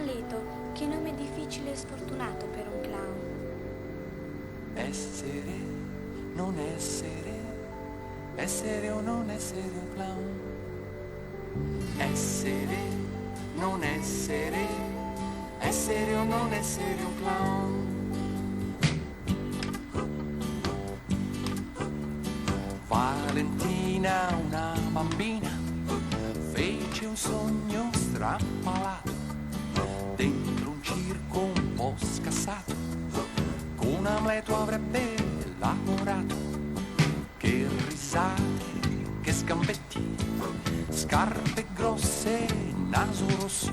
Carlito, che nome difficile e sfortunato per un clown. Essere, non essere, essere o non essere un clown. Essere, non essere, essere o non essere un clown. Valentina, una bambina, fece un sogno strappalato dentro un circo un po' scassato. Con Amleto avrebbe lavorato. Che risate, che scambetti, scarpe grosse, naso rosso.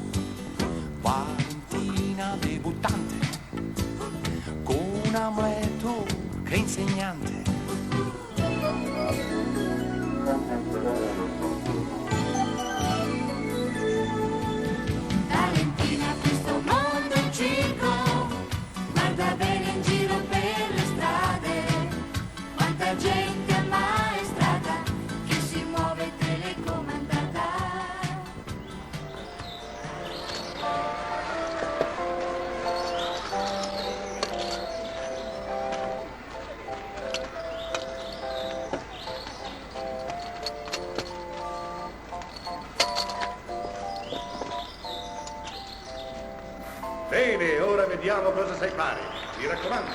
Valentina debuttante, con Amleto che insegnante. Valentina, questo mondo è un circo, guarda bene in giro per le strade, quanta gente ammaestrata che si muove telecomandata. Bene, ora vediamo cosa sai fare. Mi raccomando,